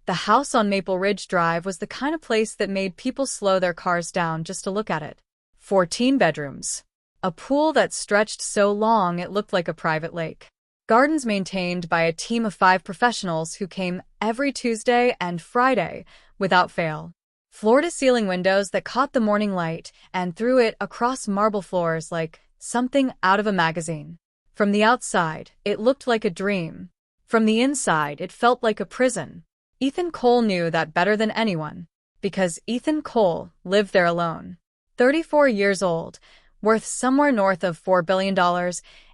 The house on Maple Ridge Drive was the kind of place that made people slow their cars down just to look at it. 14 bedrooms. A pool that stretched so long it looked like a private lake. Gardens maintained by a team of 5 professionals who came every Tuesday and Friday without fail. Floor-to-ceiling windows that caught the morning light and threw it across marble floors like something out of a magazine. From the outside, it looked like a dream. From the inside, it felt like a prison. Ethan Cole knew that better than anyone, because Ethan Cole lived there alone. 34 years old, worth somewhere north of $4 billion,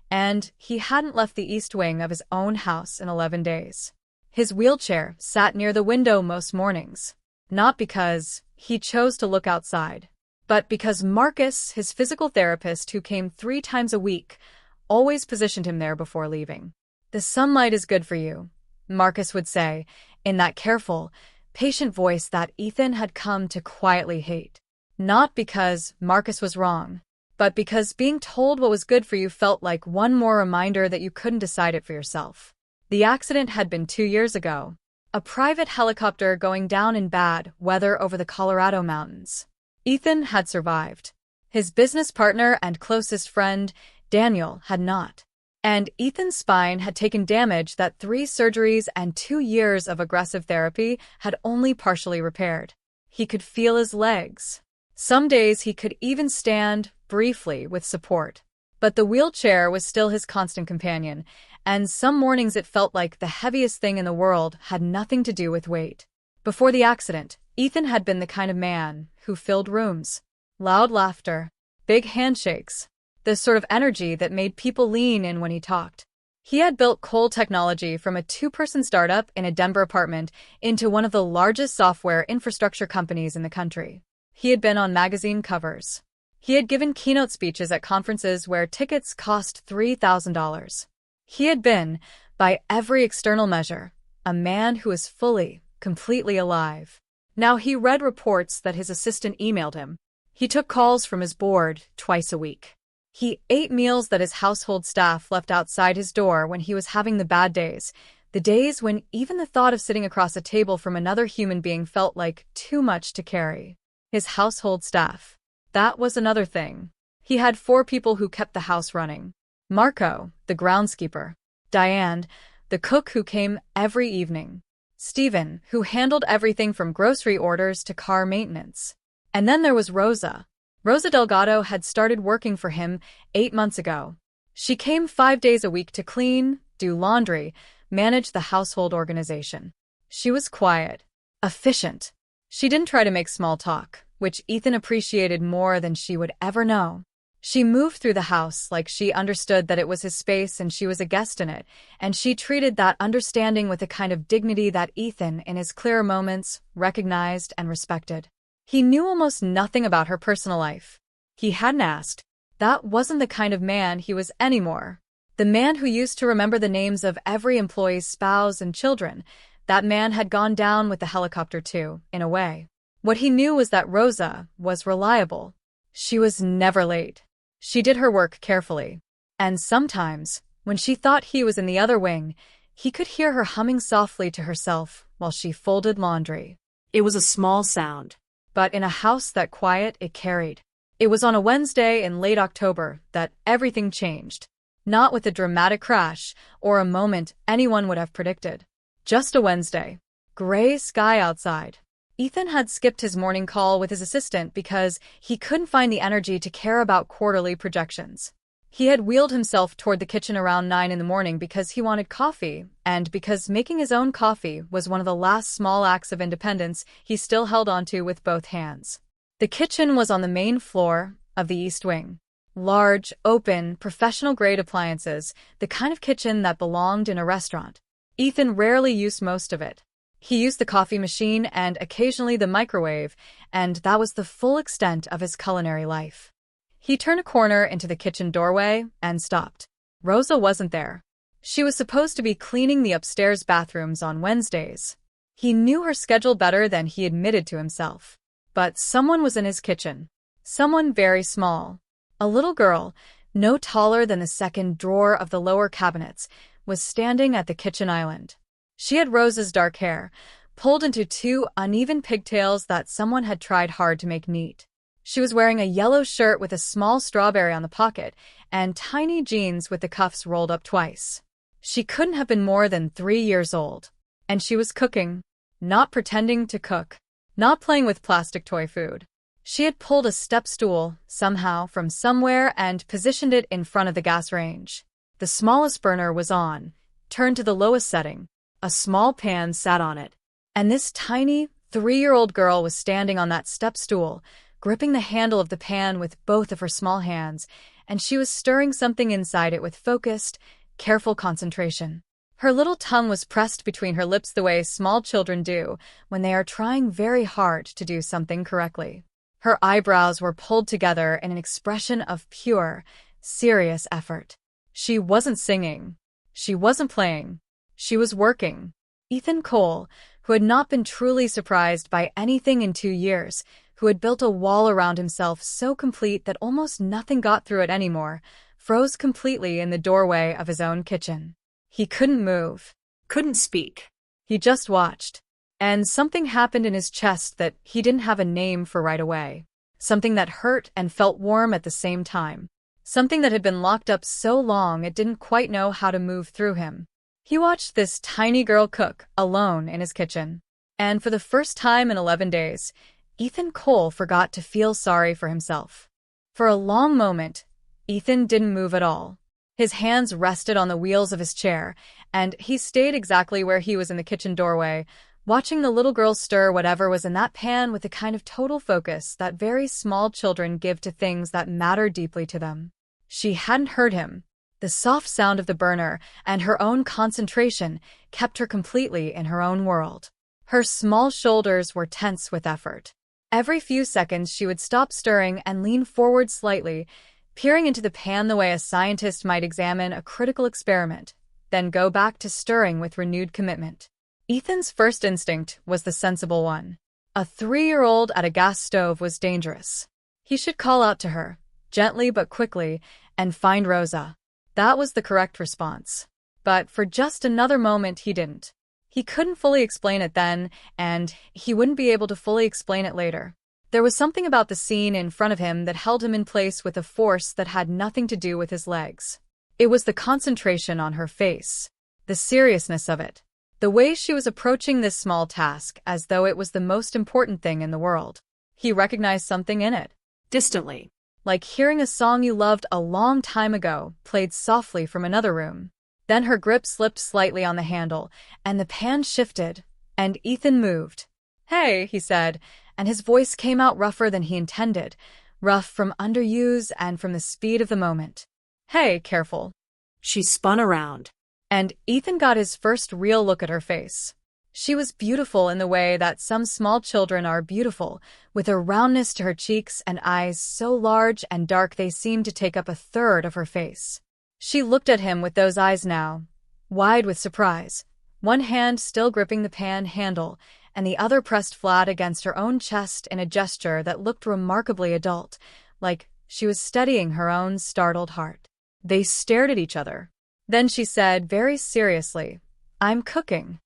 and he hadn't left the east wing of his own house in 11 days. His wheelchair sat near the window most mornings, not because he chose to look outside, but because Marcus, his physical therapist who came 3 times a week, always positioned him there before leaving. "The sunlight is good for you," Marcus would say, in that careful, patient voice that Ethan had come to quietly hate. Not because Marcus was wrong, but because being told what was good for you felt like one more reminder that you couldn't decide it for yourself. The accident had been 2 years ago. A private helicopter going down in bad weather over the Colorado mountains. Ethan had survived. His business partner and closest friend, Daniel, had not. And Ethan's spine had taken damage that 3 surgeries and 2 years of aggressive therapy had only partially repaired. He could feel his legs. Some days he could even stand, briefly, with support. But the wheelchair was still his constant companion, and some mornings it felt like the heaviest thing in the world had nothing to do with weight. Before the accident, Ethan had been the kind of man who filled rooms. Loud laughter, big handshakes, the sort of energy that made people lean in when he talked. He had built Cole Technology from a 2-person startup in a Denver apartment into one of the largest software infrastructure companies in the country. He had been on magazine covers. He had given keynote speeches at conferences where tickets cost $3,000. He had been, by every external measure, a man who was fully, completely alive. Now he read reports that his assistant emailed him. He took calls from his board twice a week. He ate meals that his household staff left outside his door when he was having the bad days, the days when even the thought of sitting across a table from another human being felt like too much to carry. His household staff. That was another thing. He had 4 people who kept the house running. Marco, the groundskeeper. Diane, the cook who came every evening. Stephen, who handled everything from grocery orders to car maintenance. And then there was Rosa. Rosa Delgado had started working for him 8 months ago. She came 5 days a week to clean, do laundry, manage the household organization. She was quiet, efficient. She didn't try to make small talk, which Ethan appreciated more than she would ever know. She moved through the house like she understood that it was his space and she was a guest in it, and she treated that understanding with a kind of dignity that Ethan, in his clearer moments, recognized and respected. He knew almost nothing about her personal life. He hadn't asked. That wasn't the kind of man he was anymore. The man who used to remember the names of every employee's spouse and children, that man had gone down with the helicopter too, in a way. What he knew was that Rosa was reliable. She was never late. She did her work carefully. And sometimes, when she thought he was in the other wing, he could hear her humming softly to herself while she folded laundry. It was a small sound. But in a house that quiet, it carried. It was on a Wednesday in late October that everything changed. Not with a dramatic crash or a moment anyone would have predicted. Just a Wednesday. Gray sky outside. Ethan had skipped his morning call with his assistant because he couldn't find the energy to care about quarterly projections. He had wheeled himself toward the kitchen around 9 in the morning because he wanted coffee, and because making his own coffee was one of the last small acts of independence he still held onto with both hands. The kitchen was on the main floor of the East Wing. Large, open, professional-grade appliances, the kind of kitchen that belonged in a restaurant. Ethan rarely used most of it. He used the coffee machine and occasionally the microwave, and that was the full extent of his culinary life. He turned a corner into the kitchen doorway and stopped. Rosa wasn't there. She was supposed to be cleaning the upstairs bathrooms on Wednesdays. He knew her schedule better than he admitted to himself. But someone was in his kitchen. Someone very small. A little girl, no taller than the second drawer of the lower cabinets, was standing at the kitchen island. She had Rosa's dark hair, pulled into two uneven pigtails that someone had tried hard to make neat. She was wearing a yellow shirt with a small strawberry on the pocket and tiny jeans with the cuffs rolled up twice. She couldn't have been more than 3 years old. And she was cooking. Not pretending to cook. Not playing with plastic toy food. She had pulled a step stool, somehow, from somewhere and positioned it in front of the gas range. The smallest burner was on, turned to the lowest setting. A small pan sat on it. And this tiny, 3-year-old girl was standing on that step stool, gripping the handle of the pan with both of her small hands, and she was stirring something inside it with focused, careful concentration. Her little tongue was pressed between her lips the way small children do when they are trying very hard to do something correctly. Her eyebrows were pulled together in an expression of pure, serious effort. She wasn't singing. She wasn't playing. She was working. Ethan Cole, who had not been truly surprised by anything in 2 years, who had built a wall around himself so complete that almost nothing got through it anymore, froze completely in the doorway of his own kitchen. He couldn't move. Couldn't speak. He just watched. And something happened in his chest that he didn't have a name for right away. Something that hurt and felt warm at the same time. Something that had been locked up so long it didn't quite know how to move through him. He watched this tiny girl cook, alone in his kitchen. And for the first time in 11 days, Ethan Cole forgot to feel sorry for himself. For a long moment, Ethan didn't move at all. His hands rested on the wheels of his chair, and he stayed exactly where he was in the kitchen doorway, watching the little girl stir whatever was in that pan with the kind of total focus that very small children give to things that matter deeply to them. She hadn't heard him. The soft sound of the burner and her own concentration kept her completely in her own world. Her small shoulders were tense with effort. Every few seconds she would stop stirring and lean forward slightly, peering into the pan the way a scientist might examine a critical experiment, then go back to stirring with renewed commitment. Ethan's first instinct was the sensible one. A 3-year-old at a gas stove was dangerous. He should call out to her, gently but quickly, and find Rosa. That was the correct response. But for just another moment he didn't. He couldn't fully explain it then, and he wouldn't be able to fully explain it later. There was something about the scene in front of him that held him in place with a force that had nothing to do with his legs. It was the concentration on her face, the seriousness of it, the way she was approaching this small task as though it was the most important thing in the world. He recognized something in it. Distantly. Like hearing a song you loved a long time ago played softly from another room. Then her grip slipped slightly on the handle, and the pan shifted, and Ethan moved. "Hey," he said, and his voice came out rougher than he intended, rough from underuse and from the speed of the moment. "Hey, careful." She spun around. And Ethan got his first real look at her face. She was beautiful in the way that some small children are beautiful, with a roundness to her cheeks and eyes so large and dark they seemed to take up a third of her face. She looked at him with those eyes now, wide with surprise, one hand still gripping the pan handle, and the other pressed flat against her own chest in a gesture that looked remarkably adult, like she was steadying her own startled heart. They stared at each other. Then she said very seriously, "I'm cooking."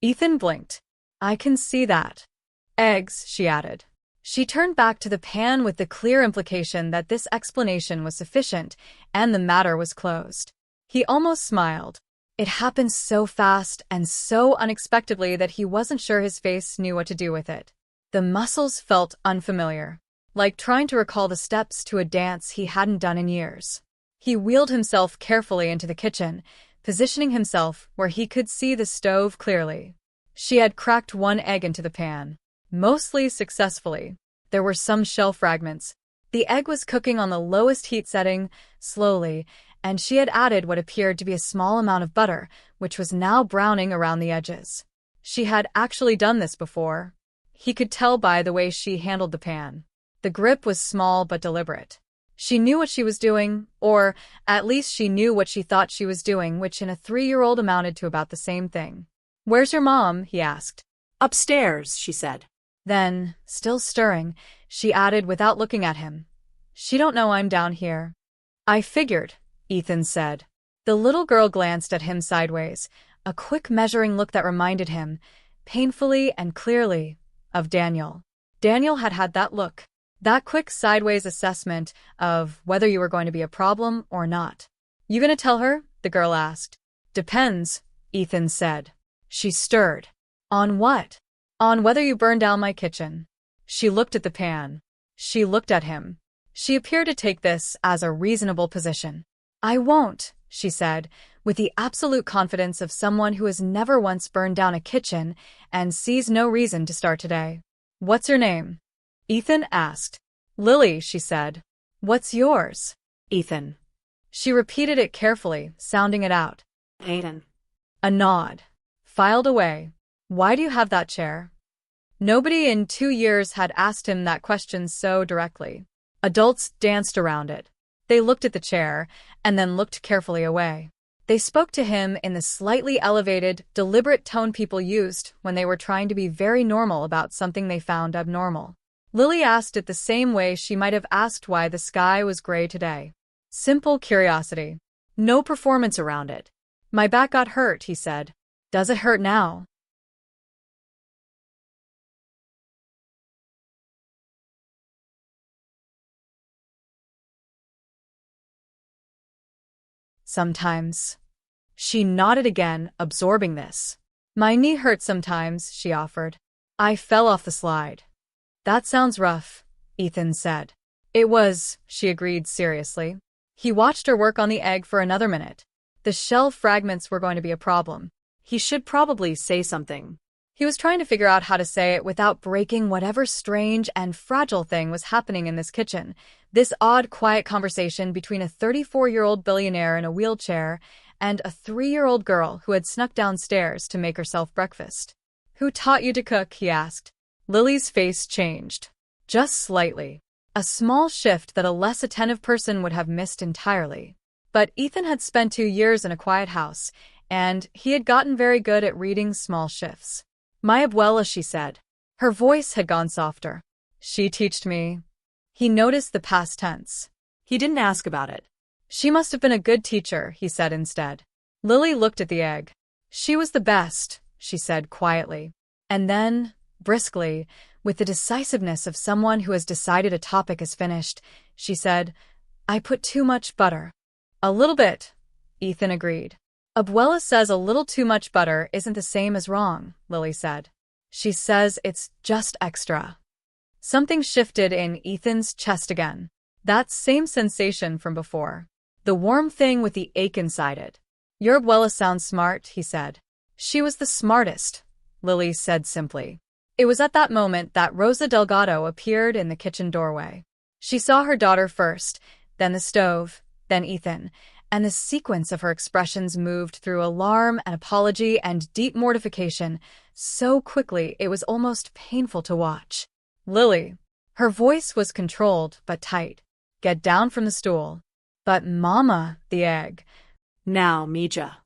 Ethan blinked. "I can see that." "Eggs," she added. She turned back to the pan with the clear implication that this explanation was sufficient, and the matter was closed. He almost smiled. It happened so fast and so unexpectedly that he wasn't sure his face knew what to do with it. The muscles felt unfamiliar, like trying to recall the steps to a dance he hadn't done in years. He wheeled himself carefully into the kitchen, positioning himself where he could see the stove clearly. She had cracked one egg into the pan, mostly successfully. There were some shell fragments. The egg was cooking on the lowest heat setting, slowly, and she had added what appeared to be a small amount of butter, which was now browning around the edges. She had actually done this before. He could tell by the way she handled the pan. The grip was small but deliberate. She knew what she was doing, or at least she knew what she thought she was doing, which in a 3-year-old amounted to about the same thing. "Where's your mom?" he asked. "Upstairs," she said. Then, still stirring, she added without looking at him, "She don't know I'm down here." "I figured," Ethan said. The little girl glanced at him sideways, a quick measuring look that reminded him, painfully and clearly, of Daniel. Daniel had had that look, that quick sideways assessment of whether you were going to be a problem or not. "You gonna tell her?" the girl asked. "Depends," Ethan said. She stirred. "On what?" "On whether you burn down my kitchen." She looked at the pan. She looked at him. She appeared to take this as a reasonable position. "I won't," she said, with the absolute confidence of someone who has never once burned down a kitchen and sees no reason to start today. "What's your name?" Ethan asked. "Lily," she said. "What's yours?" Ethan. She repeated it carefully, sounding it out. Aiden. A nod. Filed away. "Why do you have that chair?" Nobody in 2 years had asked him that question so directly. Adults danced around it. They looked at the chair, and then looked carefully away. They spoke to him in the slightly elevated, deliberate tone people used when they were trying to be very normal about something they found abnormal. Lily asked it the same way she might have asked why the sky was gray today. Simple curiosity. No performance around it. "My back got hurt," he said. "Does it hurt now?" "Sometimes." She nodded again, absorbing this. "My knee hurts sometimes," she offered. "I fell off the slide." "That sounds rough," Ethan said. "It was," she agreed seriously. He watched her work on the egg for another minute. The shell fragments were going to be a problem. He should probably say something. He was trying to figure out how to say it without breaking whatever strange and fragile thing was happening in this kitchen. This odd, quiet conversation between a 34-year-old billionaire in a wheelchair and a 3-year-old girl who had snuck downstairs to make herself breakfast. "Who taught you to cook?" he asked. Lily's face changed. Just slightly. A small shift that a less attentive person would have missed entirely. But Ethan had spent 2 years in a quiet house, and he had gotten very good at reading small shifts. "My abuela," she said. Her voice had gone softer. "She teached me." He noticed the past tense. He didn't ask about it. "She must have been a good teacher," he said instead. Lily looked at the egg. "She was the best," she said quietly. And then, briskly, with the decisiveness of someone who has decided a topic is finished, she said, "I put too much butter." "A little bit," Ethan agreed. "Abuela says a little too much butter isn't the same as wrong," Lily said. "She says it's just extra." Something shifted in Ethan's chest again. That same sensation from before. The warm thing with the ache inside it. "Your abuela sounds smart," he said. "She was the smartest," Lily said simply. It was at that moment that Rosa Delgado appeared in the kitchen doorway. She saw her daughter first, then the stove, then Ethan, and the sequence of her expressions moved through alarm and apology and deep mortification so quickly it was almost painful to watch. "Lily." Her voice was controlled but tight. "Get down from the stool." "But Mama," the egg. "Now, Mija."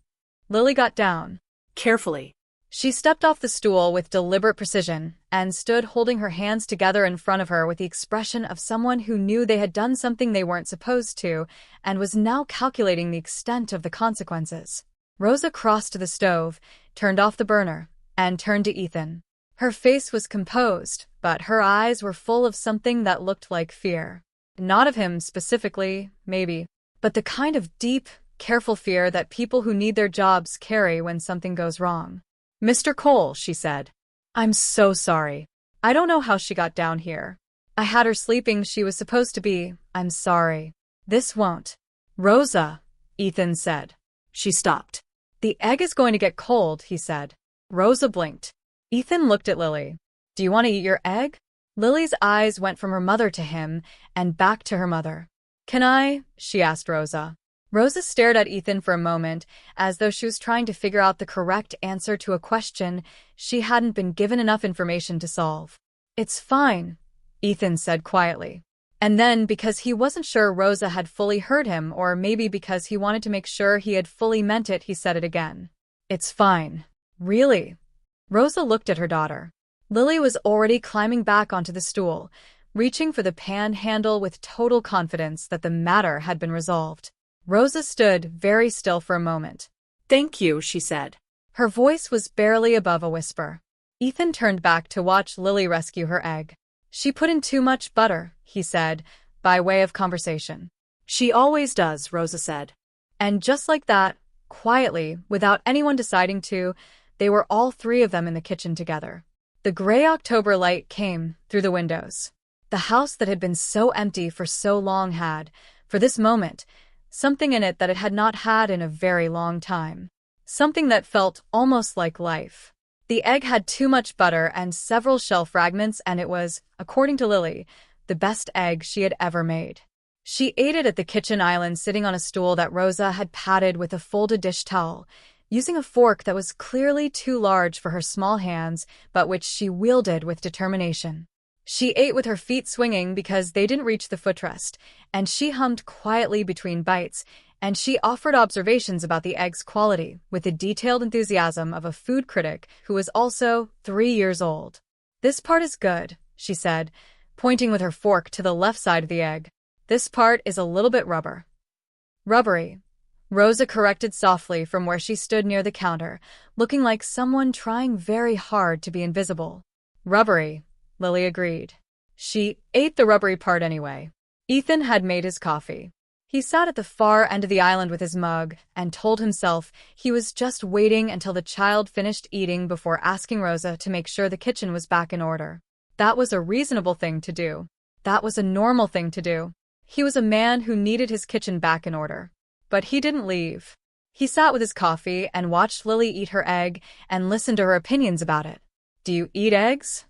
Lily got down. Carefully. She stepped off the stool with deliberate precision and stood holding her hands together in front of her with the expression of someone who knew they had done something they weren't supposed to and was now calculating the extent of the consequences. Rosa crossed to the stove, turned off the burner, and turned to Ethan. Her face was composed, but her eyes were full of something that looked like fear. Not of him specifically, maybe, but the kind of deep, careful fear that people who need their jobs carry when something goes wrong. "Mr. Cole," she said. "I'm so sorry. I don't know how she got down here. I had her sleeping she was supposed to be. I'm sorry. This won't." "Rosa," Ethan said. She stopped. "The egg is going to get cold," he said. Rosa blinked. Ethan looked at Lily. "Do you want to eat your egg?" Lily's eyes went from her mother to him and back to her mother. "Can I?" she asked Rosa. Rosa stared at Ethan for a moment, as though she was trying to figure out the correct answer to a question she hadn't been given enough information to solve. "It's fine," Ethan said quietly. And then, because he wasn't sure Rosa had fully heard him, or maybe because he wanted to make sure he had fully meant it, he said it again. "It's fine." "Really?" Rosa looked at her daughter. Lily was already climbing back onto the stool, reaching for the pan handle with total confidence that the matter had been resolved. Rosa stood very still for a moment. "Thank you," she said. Her voice was barely above a whisper. Ethan turned back to watch Lily rescue her egg. She put in too much butter, he said, by way of conversation. She always does, Rosa said. And just like that, quietly, without anyone deciding to, they were all three of them in the kitchen together. The gray October light came through the windows. The house that had been so empty for so long had, for this moment, something in it that it had not had in a very long time. Something that felt almost like life. The egg had too much butter and several shell fragments, and it was, according to Lily, the best egg she had ever made. She ate it at the kitchen island, sitting on a stool that Rosa had patted with a folded dish towel, using a fork that was clearly too large for her small hands, but which she wielded with determination. She ate with her feet swinging because they didn't reach the footrest, and she hummed quietly between bites, and she offered observations about the egg's quality with the detailed enthusiasm of a food critic who was also 3 years old. "This part is good," she said, pointing with her fork to the left side of the egg. "This part is a little bit rubbery," Rosa corrected softly from where she stood near the counter, looking like someone trying very hard to be invisible. "Rubbery," Lily agreed. She ate the rubbery part anyway. Ethan had made his coffee. He sat at the far end of the island with his mug and told himself he was just waiting until the child finished eating before asking Rosa to make sure the kitchen was back in order. That was a reasonable thing to do. That was a normal thing to do. He was a man who needed his kitchen back in order. But he didn't leave. He sat with his coffee and watched Lily eat her egg and listened to her opinions about it. "Do you eat eggs?"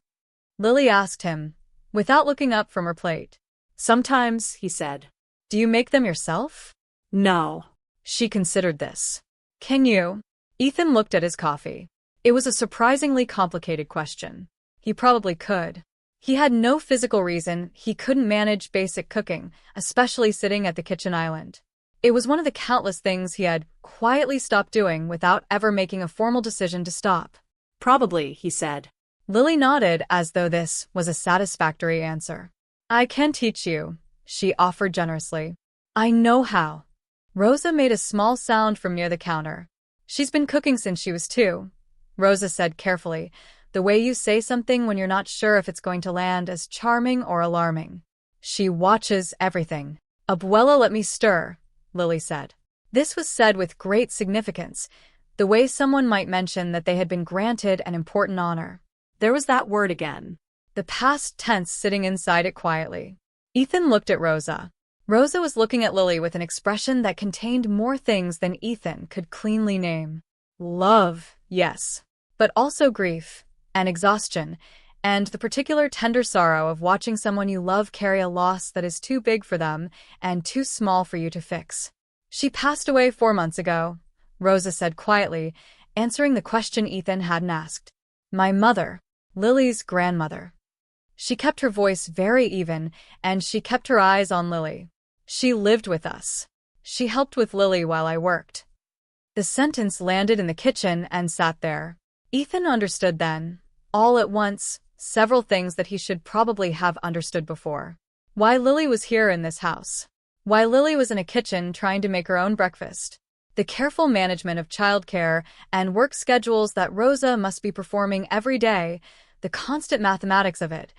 Lily asked him, without looking up from her plate. "Sometimes," he said. "Do you make them yourself?" "No." She considered this. "Can you?" Ethan looked at his coffee. It was a surprisingly complicated question. He probably could. He had no physical reason he couldn't manage basic cooking, especially sitting at the kitchen island. It was one of the countless things he had quietly stopped doing without ever making a formal decision to stop. "Probably," he said. Lily nodded as though this was a satisfactory answer. "I can teach you," she offered generously. "I know how." Rosa made a small sound from near the counter. "She's been cooking since she was 2, Rosa said carefully, the way you say something when you're not sure if it's going to land as charming or alarming. "She watches everything." "Abuela let me stir," Lily said. This was said with great significance, the way someone might mention that they had been granted an important honor. There was that word again. The past tense sitting inside it quietly. Ethan looked at Rosa. Rosa was looking at Lily with an expression that contained more things than Ethan could cleanly name. Love, yes, but also grief, and exhaustion, and the particular tender sorrow of watching someone you love carry a loss that is too big for them and too small for you to fix. "She passed away 4 months ago," Rosa said quietly, answering the question Ethan hadn't asked. "My mother, Lily's grandmother." She kept her voice very even, and she kept her eyes on Lily. "She lived with us. She helped with Lily while I worked." The sentence landed in the kitchen and sat there. Ethan understood then, all at once, several things that he should probably have understood before. Why Lily was here in this house. Why Lily was in a kitchen trying to make her own breakfast. The careful management of childcare and work schedules that Rosa must be performing every day, the constant mathematics of it,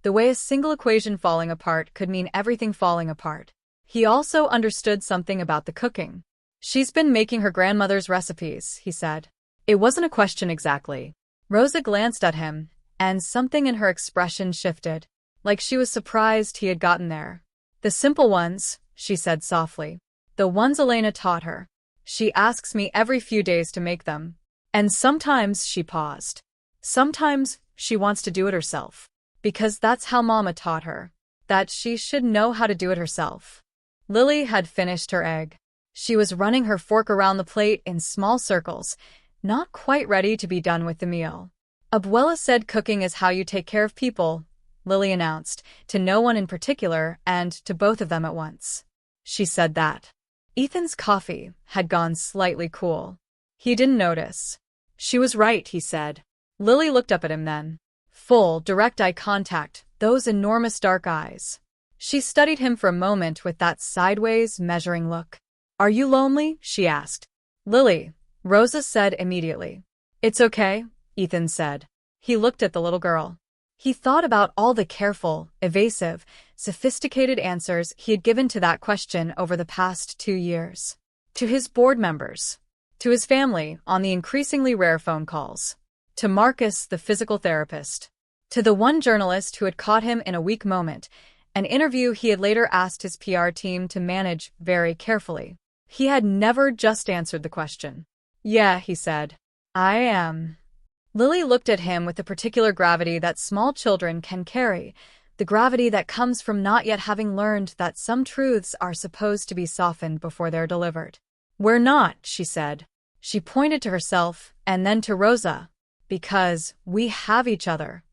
the way a single equation falling apart could mean everything falling apart. He also understood something about the cooking. "She's been making her grandmother's recipes," he said. It wasn't a question exactly. Rosa glanced at him, and something in her expression shifted, like she was surprised he had gotten there. "The simple ones," she said softly. "The ones Elena taught her. She asks me every few days to make them. And sometimes," she paused, "sometimes she wants to do it herself. Because that's how Mama taught her. That she should know how to do it herself." Lily had finished her egg. She was running her fork around the plate in small circles, not quite ready to be done with the meal. "Abuela said cooking is how you take care of people," Lily announced, to no one in particular and to both of them at once. She said that. Ethan's coffee had gone slightly cool. He didn't notice. "She was right," he said. Lily looked up at him then. Full, direct eye contact, those enormous dark eyes. She studied him for a moment with that sideways, measuring look. "Are you lonely?" she asked. "Lily," Rosa said immediately. "It's okay," Ethan said. He looked at the little girl. He thought about all the careful, evasive, sophisticated answers he had given to that question over the past 2 years. To his board members. To his family on the increasingly rare phone calls. To Marcus, the physical therapist. To the one journalist who had caught him in a weak moment, an interview he had later asked his PR team to manage very carefully. He had never just answered the question. "Yeah," he said. "I am." Lily looked at him with the particular gravity that small children can carry, the gravity that comes from not yet having learned that some truths are supposed to be softened before they're delivered. "We're not," she said. She pointed to herself and then to Rosa. "Because we have each other."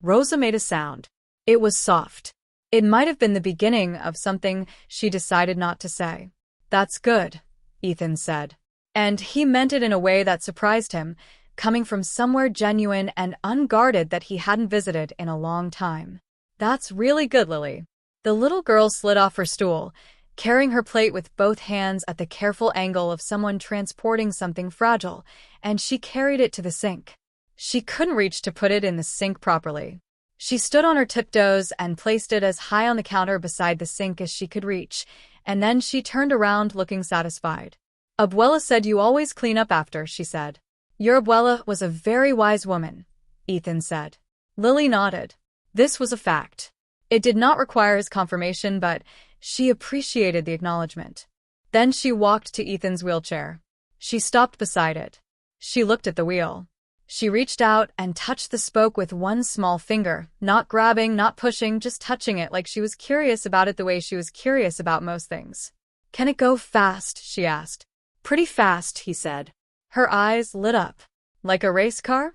Rosa made a sound. It was soft. It might have been the beginning of something she decided not to say. "That's good," Ethan said. And he meant it in a way that surprised him, coming from somewhere genuine and unguarded that he hadn't visited in a long time. "That's really good, Lily." The little girl slid off her stool, carrying her plate with both hands at the careful angle of someone transporting something fragile, and she carried it to the sink. She couldn't reach to put it in the sink properly. She stood on her tiptoes and placed it as high on the counter beside the sink as she could reach, and then she turned around looking satisfied. "Abuela said you always clean up after," she said. "Your abuela was a very wise woman," Ethan said. Lily nodded. This was a fact. It did not require his confirmation, but she appreciated the acknowledgement. Then she walked to Ethan's wheelchair. She stopped beside it. She looked at the wheel. She reached out and touched the spoke with one small finger, not grabbing, not pushing, just touching it like she was curious about it the way she was curious about most things. "Can it go fast?" she asked. "Pretty fast," he said. Her eyes lit up. "Like a race car?"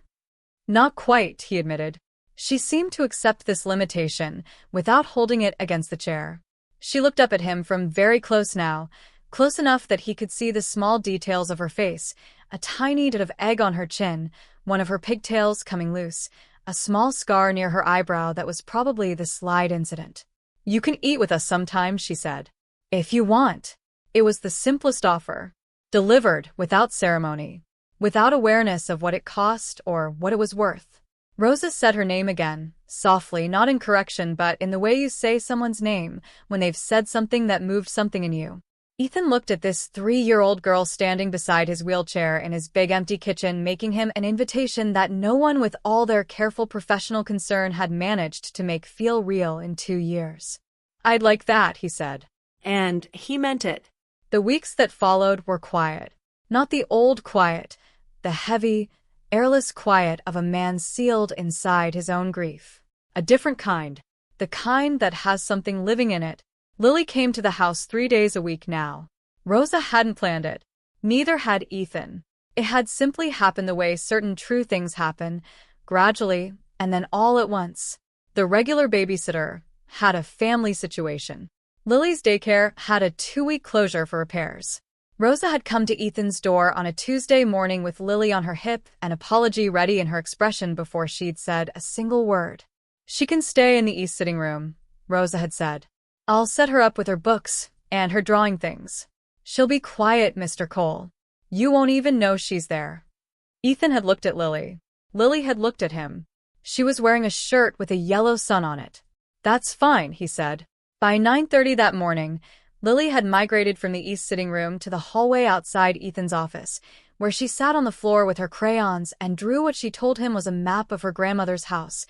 "Not quite," he admitted. She seemed to accept this limitation without holding it against the chair. She looked up at him from very close now, close enough that he could see the small details of her face, a tiny bit of egg on her chin, one of her pigtails coming loose, a small scar near her eyebrow that was probably the slide incident. "You can eat with us sometime," she said. "If you want." It was the simplest offer. Delivered without ceremony. Without awareness of what it cost or what it was worth. Rosa said her name again, softly, not in correction but in the way you say someone's name when they've said something that moved something in you. Ethan looked at this 3-year-old girl standing beside his wheelchair in his big empty kitchen, making him an invitation that no one with all their careful professional concern had managed to make feel real in 2 years. "I'd like that," he said. And he meant it. The weeks that followed were quiet. Not the old quiet, the heavy, airless quiet of a man sealed inside his own grief. A different kind. The kind that has something living in it. Lily came to the house 3 days a week now. Rosa hadn't planned it. Neither had Ethan. It had simply happened the way certain true things happen, gradually, and then all at once. The regular babysitter had a family situation. Lily's daycare had a 2-week closure for repairs. Rosa had come to Ethan's door on a Tuesday morning with Lily on her hip, an apology ready in her expression before she'd said a single word. "She can stay in the East sitting room," Rosa had said. "I'll set her up with her books and her drawing things. She'll be quiet, Mr. Cole. You won't even know she's there." Ethan had looked at Lily. Lily had looked at him. She was wearing a shirt with a yellow sun on it. "That's fine," he said. By 9:30 that morning, Lily had migrated from the East sitting room to the hallway outside Ethan's office, where she sat on the floor with her crayons and drew what she told him was a map of her grandmother's house,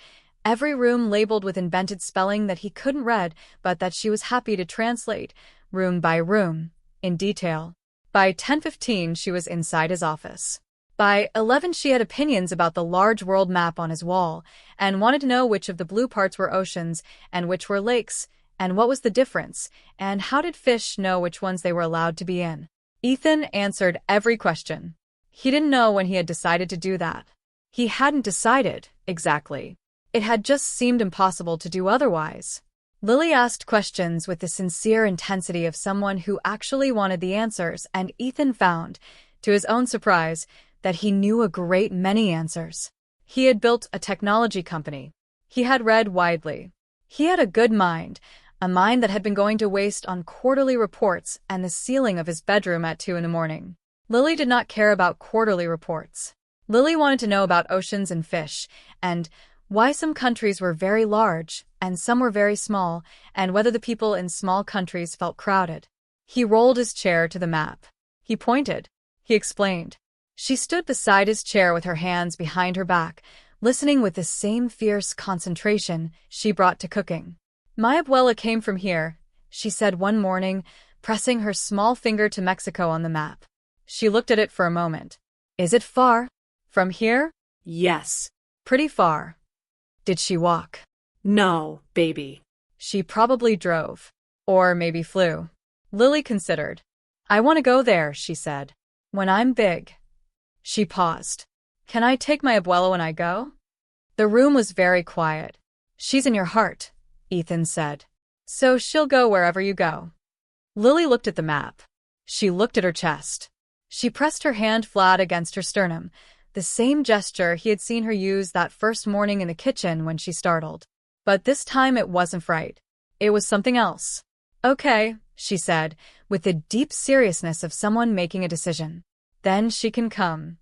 every room labeled with invented spelling that he couldn't read but that she was happy to translate, room by room, in detail. By 10:15 she was inside his office. By 11 she had opinions about the large world map on his wall, and wanted to know which of the blue parts were oceans and which were lakes, and what was the difference, and how did fish know which ones they were allowed to be in. Ethan answered every question. He didn't know when he had decided to do that. He hadn't decided, exactly. It had just seemed impossible to do otherwise. Lily asked questions with the sincere intensity of someone who actually wanted the answers, and Ethan found, to his own surprise, that he knew a great many answers. He had built a technology company. He had read widely. He had a good mind, a mind that had been going to waste on quarterly reports and the ceiling of his bedroom at 2 in the morning. Lily did not care about quarterly reports. Lily wanted to know about oceans and fish, and why some countries were very large and some were very small, and whether the people in small countries felt crowded. He rolled his chair to the map. He pointed. He explained. She stood beside his chair with her hands behind her back, listening with the same fierce concentration she brought to cooking. My abuela came from here, she said one morning, pressing her small finger to Mexico on the map. She looked at it for a moment. Is it far? From here? Yes. Pretty far. Did she walk? No, baby. She probably drove. Or maybe flew. Lily considered. I want to go there, she said. When I'm big. She paused. Can I take my abuela when I go? The room was very quiet. She's in your heart, Ethan said. So she'll go wherever you go. Lily looked at the map. She looked at her chest. She pressed her hand flat against her sternum, the same gesture he had seen her use that first morning in the kitchen when she startled. But this time it wasn't fright. It was something else. Okay, she said, with the deep seriousness of someone making a decision. Then she can come.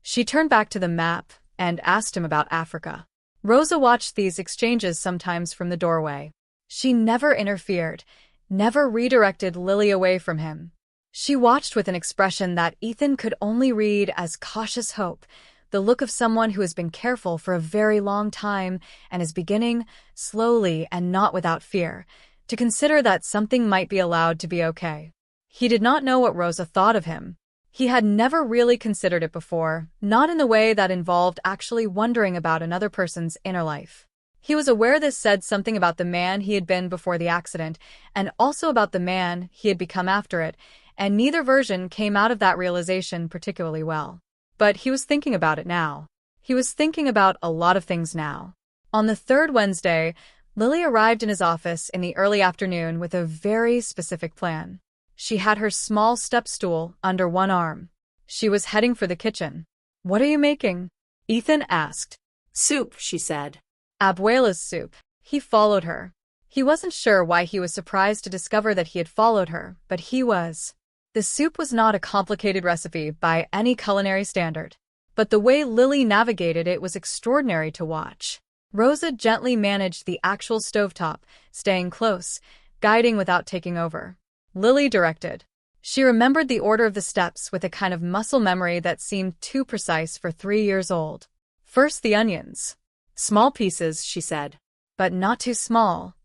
She turned back to the map and asked him about Africa. Rosa watched these exchanges sometimes from the doorway. She never interfered, never redirected Lily away from him. She watched with an expression that Ethan could only read as cautious hope, the look of someone who has been careful for a very long time and is beginning, slowly and not without fear, to consider that something might be allowed to be okay. He did not know what Rosa thought of him. He had never really considered it before, not in the way that involved actually wondering about another person's inner life. He was aware this said something about the man he had been before the accident, and also about the man he had become after it, and neither version came out of that realization particularly well. But he was thinking about it now. He was thinking about a lot of things now. On the third Wednesday, Lily arrived in his office in the early afternoon with a very specific plan. She had her small step stool under one arm. She was heading for the kitchen. What are you making? Ethan asked. Soup, she said. Abuela's soup. He followed her. He wasn't sure why he was surprised to discover that he had followed her, but he was. The soup was not a complicated recipe by any culinary standard, but the way Lily navigated it was extraordinary to watch. Rosa gently managed the actual stovetop, staying close, guiding without taking over. Lily directed. She remembered the order of the steps with a kind of muscle memory that seemed too precise for 3 years old. First the onions. Small pieces, she said, but not too small.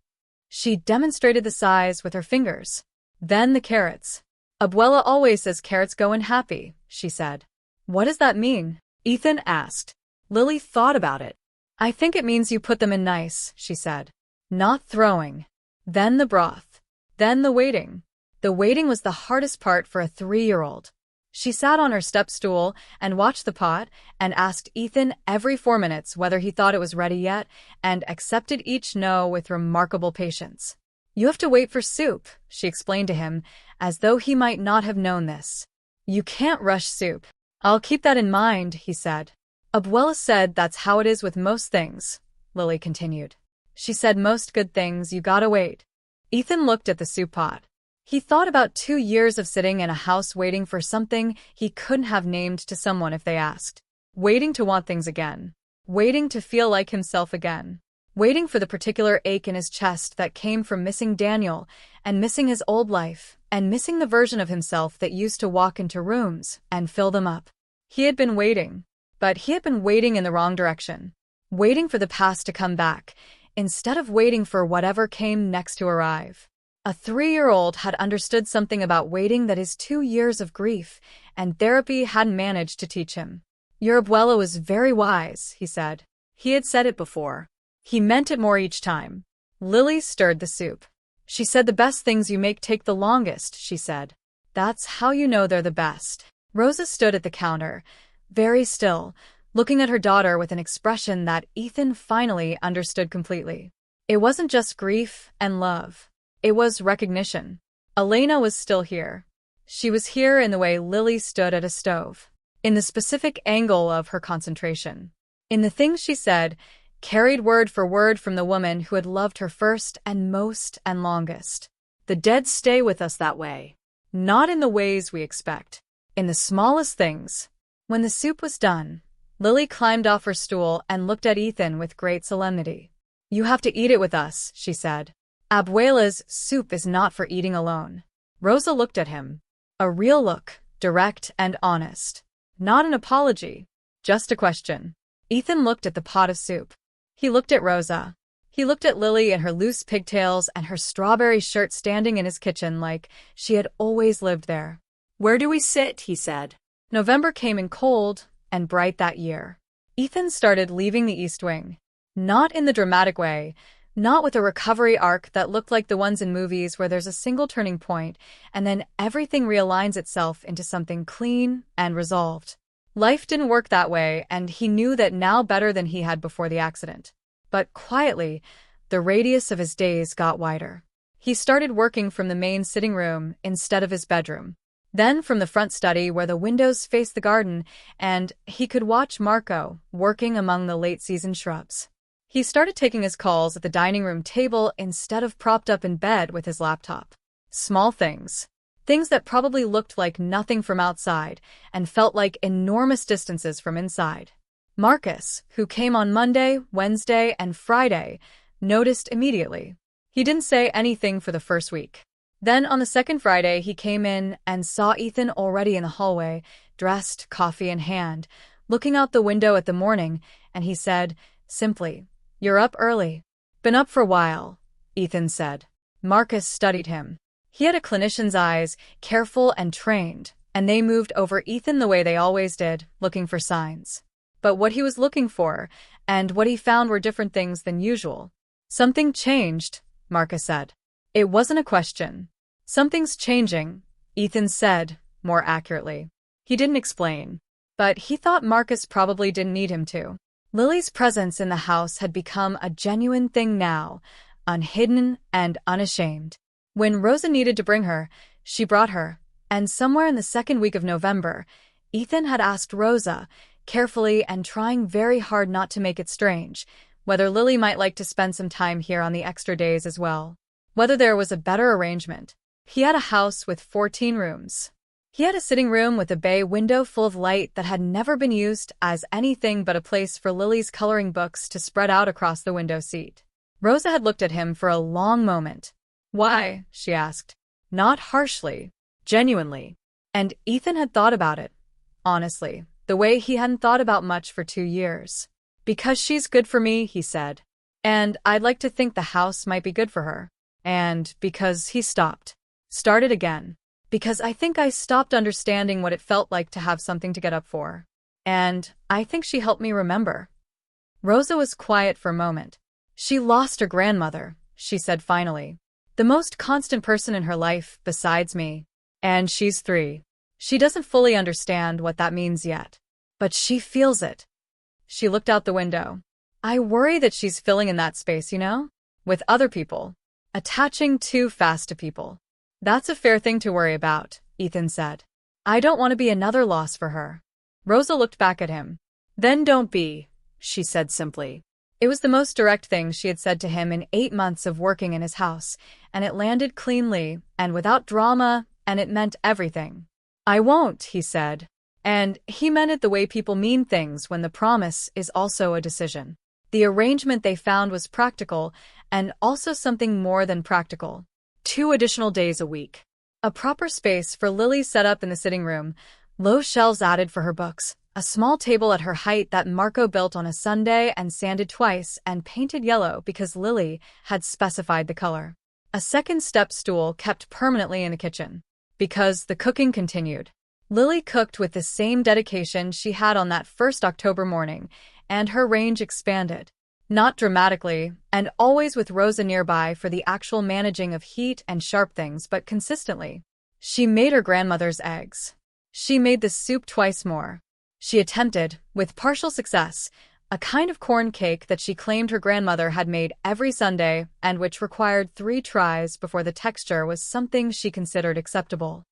She demonstrated the size with her fingers. Then the carrots. Abuela always says carrots go in happy, she said. What does that mean? Ethan asked. Lily thought about it. I think it means you put them in nice, she said. Not throwing. Then the broth. Then the waiting. The waiting was the hardest part for a 3-year-old. She sat on her step stool and watched the pot and asked Ethan every 4 minutes whether he thought it was ready yet and accepted each no with remarkable patience. You have to wait for soup, she explained to him, as though he might not have known this. You can't rush soup. I'll keep that in mind, he said. Abuela said that's how it is with most things, Lily continued. She said most good things you gotta wait. Ethan looked at the soup pot. He thought about 2 years of sitting in a house waiting for something he couldn't have named to someone if they asked. Waiting to want things again. Waiting to feel like himself again. Waiting for the particular ache in his chest that came from missing Daniel and missing his old life and missing the version of himself that used to walk into rooms and fill them up. He had been waiting, but he had been waiting in the wrong direction. Waiting for the past to come back, instead of waiting for whatever came next to arrive. A 3-year-old had understood something about waiting that his 2 years of grief and therapy hadn't managed to teach him. Your abuela was very wise, he said. He had said it before. He meant it more each time. Lily stirred the soup. She said the best things you make take the longest, she said. That's how you know they're the best. Rosa stood at the counter, very still, looking at her daughter with an expression that Ethan finally understood completely. It wasn't just grief and love. It was recognition. Elena was still here. She was here in the way Lily stood at a stove, in the specific angle of her concentration, in the things she said, carried word for word from the woman who had loved her first and most and longest. The dead stay with us that way, not in the ways we expect, in the smallest things. When the soup was done, Lily climbed off her stool and looked at Ethan with great solemnity. "You have to eat it with us," she said. "Abuela's soup is not for eating alone." Rosa looked at him. A real look, direct and honest. Not an apology, just a question. Ethan looked at the pot of soup. He looked at Rosa. He looked at Lily and her loose pigtails and her strawberry shirt standing in his kitchen like she had always lived there. "Where do we sit?" he said. November came in cold and bright that year. Ethan started leaving the East Wing. Not in the dramatic way, not with a recovery arc that looked like the ones in movies where there's a single turning point and then everything realigns itself into something clean and resolved. Life didn't work that way, and he knew that now better than he had before the accident. But quietly, the radius of his days got wider. He started working from the main sitting room instead of his bedroom. Then from the front study where the windows faced the garden, and he could watch Marco working among the late-season shrubs. He started taking his calls at the dining room table instead of propped up in bed with his laptop. Small things. Things that probably looked like nothing from outside and felt like enormous distances from inside. Marcus, who came on Monday, Wednesday, and Friday, noticed immediately. He didn't say anything for the first week. Then on the second Friday, he came in and saw Ethan already in the hallway, dressed, coffee in hand, looking out the window at the morning, and he said, simply, "You're up early." "Been up for a while," Ethan said. Marcus studied him. He had a clinician's eyes, careful and trained, and they moved over Ethan the way they always did, looking for signs. But what he was looking for, and what he found were different things than usual. "Something changed," Marcus said. It wasn't a question. "Something's changing," Ethan said, more accurately. He didn't explain. But he thought Marcus probably didn't need him to. Lily's presence in the house had become a genuine thing now, unhidden and unashamed. When Rosa needed to bring her, she brought her, and somewhere in the second week of November, Ethan had asked Rosa, carefully and trying very hard not to make it strange, whether Lily might like to spend some time here on the extra days as well. Whether there was a better arrangement. He had a house with 14 rooms. He had a sitting room with a bay window full of light that had never been used as anything but a place for Lily's coloring books to spread out across the window seat. Rosa had looked at him for a long moment. "Why?" she asked. Not harshly, genuinely. And Ethan had thought about it, honestly, the way he hadn't thought about much for 2 years. "Because she's good for me," he said. "And I'd like to think the house might be good for her. And because he started again. Because I think I stopped understanding what it felt like to have something to get up for. And I think she helped me remember." Rosa was quiet for a moment. "She lost her grandmother," she said finally. "The most constant person in her life besides me. And she's 3. She doesn't fully understand what that means yet. But she feels it." She looked out the window. "I worry that she's filling in that space, with other people. Attaching too fast to people." "That's a fair thing to worry about," Ethan said. "I don't want to be another loss for her." Rosa looked back at him. "Then don't be," she said simply. It was the most direct thing she had said to him in 8 months of working in his house, and it landed cleanly and without drama, and it meant everything. "I won't," he said. And he meant it the way people mean things when the promise is also a decision. The arrangement they found was practical, and also something more than practical. 2 additional days a week. A proper space for Lily set up in the sitting room, low shelves added for her books, a small table at her height that Marco built on a Sunday and sanded twice and painted yellow because Lily had specified the color. A second step stool kept permanently in the kitchen. Because the cooking continued. Lily cooked with the same dedication she had on that first October morning, and her range expanded. Not dramatically, and always with Rosa nearby for the actual managing of heat and sharp things, but consistently. She made her grandmother's eggs. She made the soup twice more. She attempted, with partial success, a kind of corn cake that she claimed her grandmother had made every Sunday and which required 3 tries before the texture was something she considered acceptable.